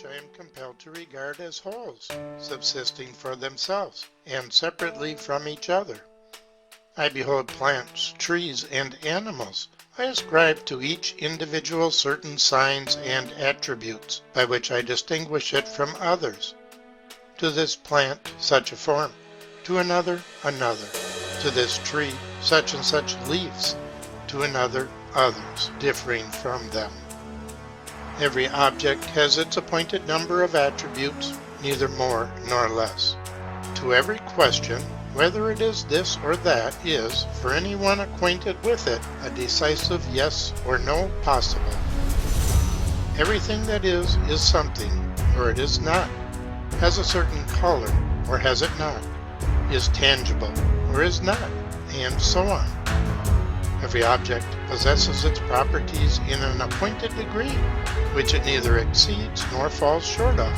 I am compelled to regard as wholes, subsisting for themselves, and separately from each other. I behold plants, trees, and animals. I ascribe to each individual certain signs and attributes, by which I distinguish it from others. To this plant, such a form; to another, another; to this tree, such and such leaves; to another, others, differing from them. Every object has its appointed number of attributes, neither more nor less. To every question, whether it is this or that, is, for any one acquainted with it, a decisive yes or no possible. Everything that is something, or it is not; has a certain color, or has it not; is tangible, or is not, and so on. Every object possesses its properties in an appointed degree, which it neither exceeds nor falls short of.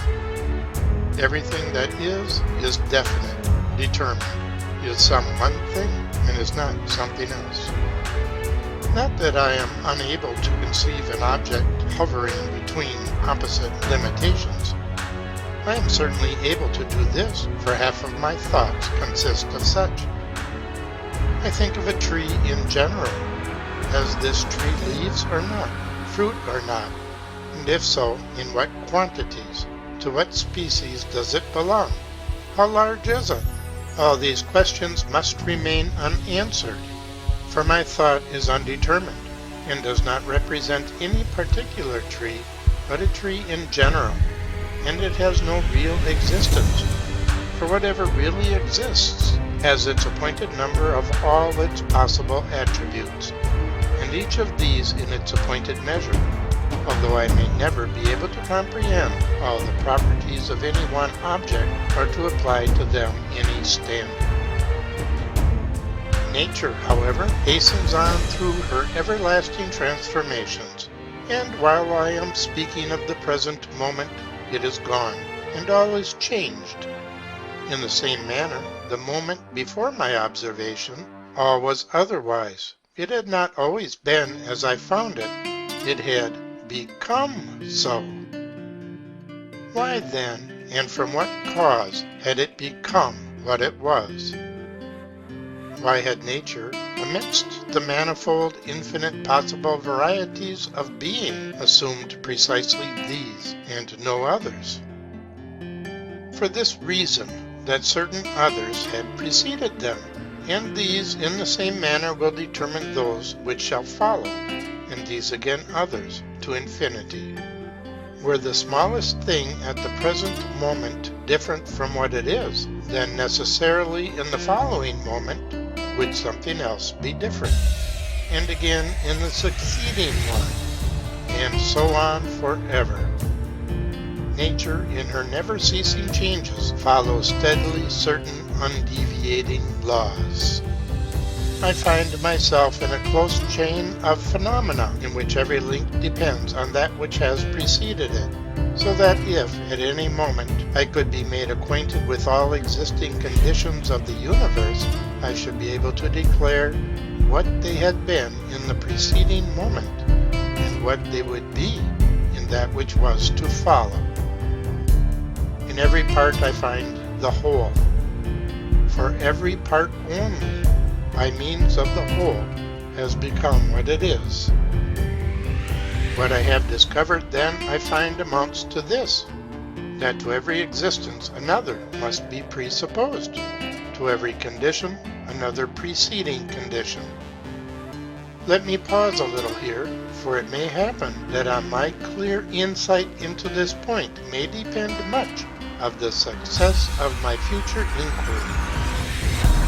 Everything that is definite, determined, is some one thing, and is not something else. Not that I am unable to conceive an object hovering between opposite limitations. I am certainly able to do this, for half of my thoughts consist of such. I think of a tree in general. Has this tree leaves or not, fruit or not? And if so, in what quantities? To what species does it belong? How large is it? All these questions must remain unanswered, for my thought is undetermined, and does not represent any particular tree, but a tree in general, and it has no real existence, for whatever really exists has its appointed number of all its possible attributes, and each of these in its appointed measure, although I may never be able to comprehend all the properties of any one object, or to apply to them any standard. Nature, however, hastens on through her everlasting transformations, and while I am speaking of the present moment, it is gone, and all is changed. In the same manner, the moment before my observation, all was otherwise. It had not always been as I found it. It had become so. Why then, and from what cause, had it become what it was? Why had nature, amidst the manifold infinite possible varieties of being, assumed precisely these, and no others? For this reason, that certain others had preceded them, and these in the same manner will determine those which shall follow, and these again others, to infinity. Were the smallest thing at the present moment different from what it is, then necessarily in the following moment would something else be different, and again in the succeeding one, and so on forever. Nature, in her never-ceasing changes, follows steadily certain undeviating laws. I find myself in a close chain of phenomena in which every link depends on that which has preceded it, so that if, at any moment, I could be made acquainted with all existing conditions of the universe, I should be able to declare what they had been in the preceding moment, and what they would be in that which was to follow. In every part I find the whole, for every part only, by means of the whole, has become what it is. What I have discovered then I find amounts to this, that to every existence another must be presupposed, to every condition another preceding condition. Let me pause a little here, for it may happen that on my clear insight into this point may depend much of the success of my future inquiry.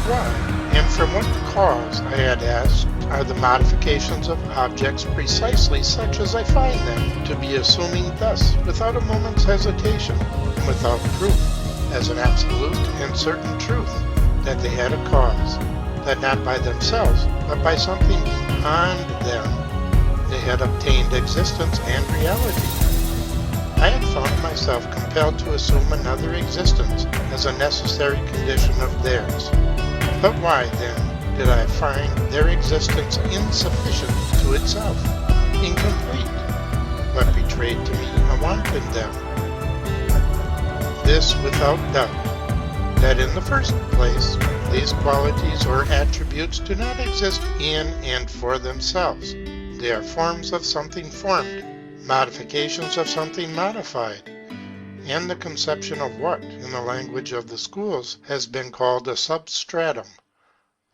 Why, and from what cause, I had asked, are the modifications of objects precisely such as I find them to be, assuming thus, without a moment's hesitation, and without proof, as an absolute and certain truth, that they had a cause, that not by themselves, but by something beyond them, they had obtained existence and reality? I had found myself compelled to assume another existence as a necessary condition of theirs. But why, then, did I find their existence insufficient to itself, incomplete? What betrayed to me a want in them? this without doubt, that in the first place, these qualities or attributes do not exist in and for themselves. They are forms of something formed, modifications of something modified, and the conception of what, in the language of the schools, has been called a substratum,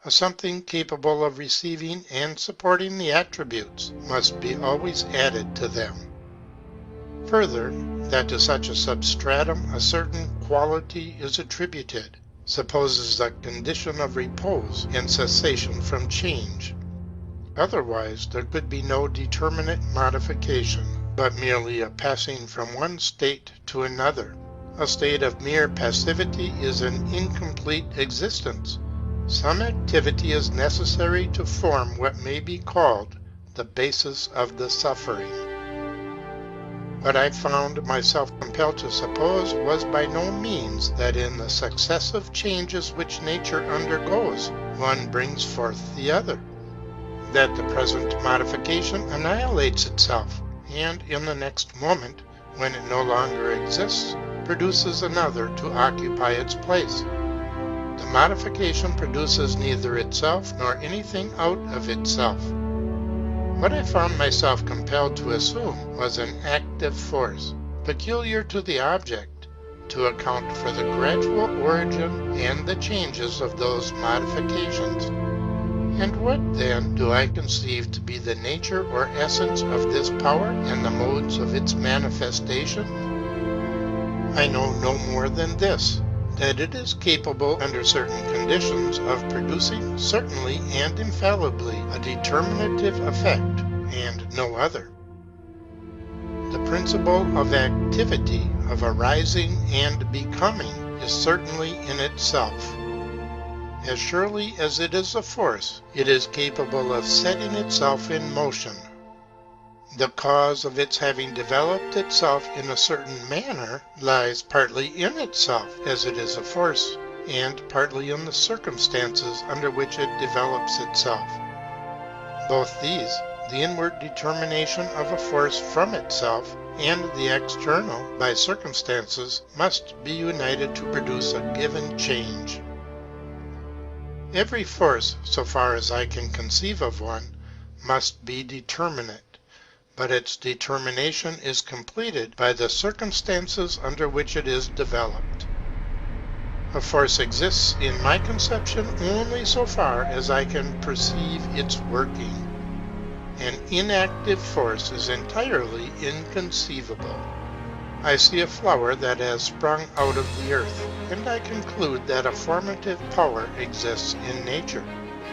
a something capable of receiving and supporting the attributes, must be always added to them. Further, that to such a substratum a certain quality is attributed, supposes a condition of repose and cessation from change. Otherwise, there could be no determinate modification, but merely a passing from one state to another. A state of mere passivity is an incomplete existence. Some activity is necessary to form what may be called the basis of the suffering. What I found myself compelled to suppose was by no means that in the successive changes which nature undergoes, one brings forth the other, that the present modification annihilates itself, and in the next moment, when it no longer exists, produces another to occupy its place. The modification produces neither itself nor anything out of itself. What I found myself compelled to assume was an active force, peculiar to the object, to account for the gradual origin and the changes of those modifications. And what, then, do I conceive to be the nature or essence of this power and the modes of its manifestation? I know no more than this, that it is capable under certain conditions of producing certainly and infallibly a determinative effect, and no other. The principle of activity, of arising and becoming, is certainly in itself. As surely as it is a force, it is capable of setting itself in motion. The cause of its having developed itself in a certain manner lies partly in itself, as it is a force, and partly in the circumstances under which it develops itself. Both these, the inward determination of a force from itself, and the external by circumstances, must be united to produce a given change. Every force, so far as I can conceive of one, must be determinate, but its determination is completed by the circumstances under which it is developed. A force exists in my conception only so far as I can perceive its working. An inactive force is entirely inconceivable. I see a flower that has sprung out of the earth, and I conclude that a formative power exists in nature.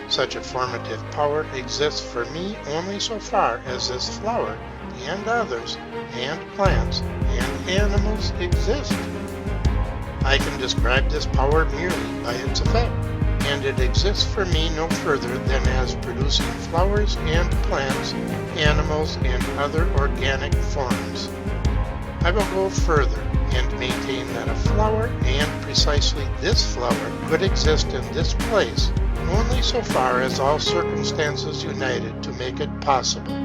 Such a formative power exists for me only so far as this flower, and others, and plants, and animals exist. I can describe this power merely by its effect, and it exists for me no further than as producing flowers and plants, animals, and other organic forms. I will go further and maintain that a flower, and precisely this flower, could exist in this place only so far as all circumstances united to make it possible,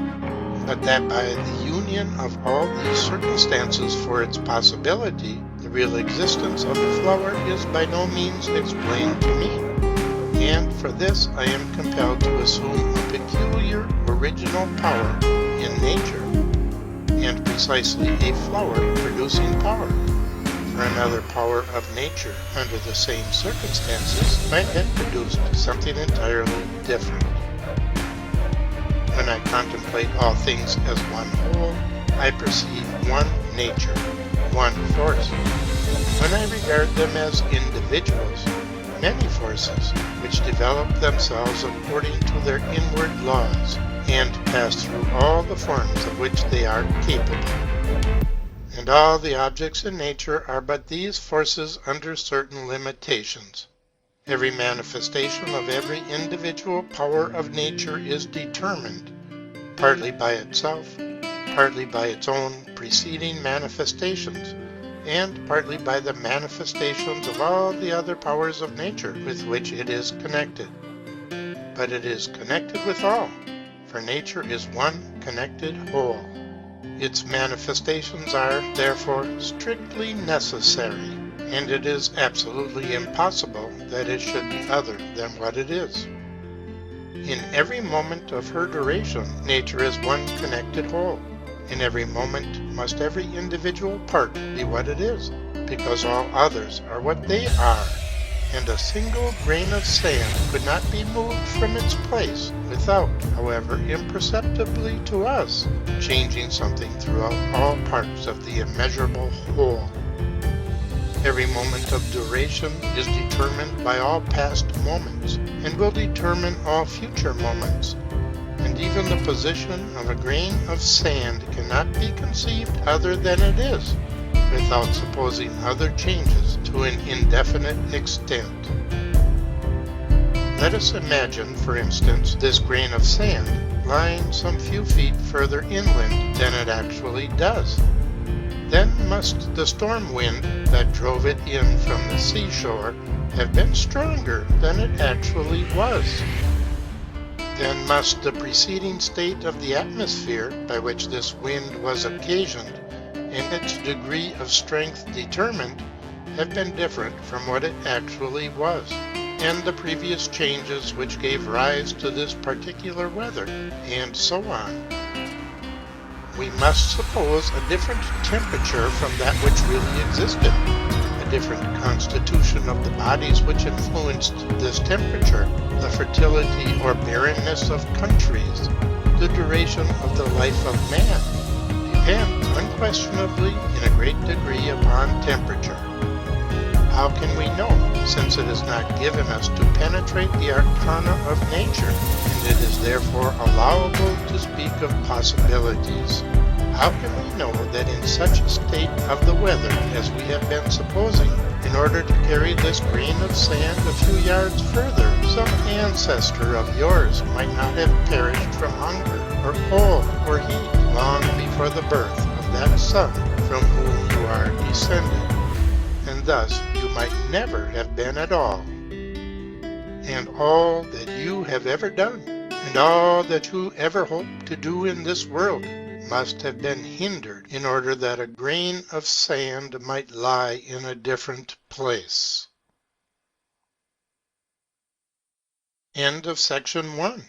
but that by the union of all these circumstances for its possibility, the real existence of the flower is by no means explained to me, and for this I am compelled to assume a peculiar original power in nature, and precisely a flower producing power. For another power of nature under the same circumstances might have produced something entirely different. When I contemplate all things as one whole, I perceive one nature, one force. When I regard them as individuals, many forces which develop themselves according to their inward laws, and pass through all the forms of which they are capable. And all the objects in nature are but these forces under certain limitations. Every manifestation of every individual power of nature is determined, partly by itself, partly by its own preceding manifestations, and partly by the manifestations of all the other powers of nature with which it is connected. But it is connected with all, for nature is one connected whole. Its manifestations are, therefore, strictly necessary. and it is absolutely impossible that it should be other than what it is. In every moment of her duration, nature is one connected whole. In every moment must every individual part be what it is, because all others are what they are, and a single grain of sand could not be moved from its place without, however imperceptibly to us, changing something throughout all parts of the immeasurable whole. Every moment of duration is determined by all past moments, and will determine all future moments. And even the position of a grain of sand cannot be conceived other than it is, without supposing other changes to an indefinite extent. Let us imagine, for instance, this grain of sand lying some few feet further inland than it actually does. Then must the storm wind that drove it in from the seashore have been stronger than it actually was. Then must the preceding state of the atmosphere by which this wind was occasioned, and its degree of strength determined, have been different from what it actually was, and the previous changes which gave rise to this particular weather, and so on. We must suppose a different temperature from that which really existed, a different constitution of the bodies which influenced this temperature, the fertility or barrenness of countries, the duration of the life of man, depend unquestionably in a great degree upon temperature. How can we know, since it is not given us to penetrate the arcana of nature, and it is therefore allowable to speak of possibilities? How can we know that in such a state of the weather as we have been supposing, in order to carry this grain of sand a few yards further, some ancestor of yours might not have perished from hunger, or cold, or heat, long before the birth of that son from whom you are descended? And thus you might never have been at all. And all that you have ever done, and all that you ever hope to do in this world, must have been hindered in order that a grain of sand might lie in a different place. End of section 1.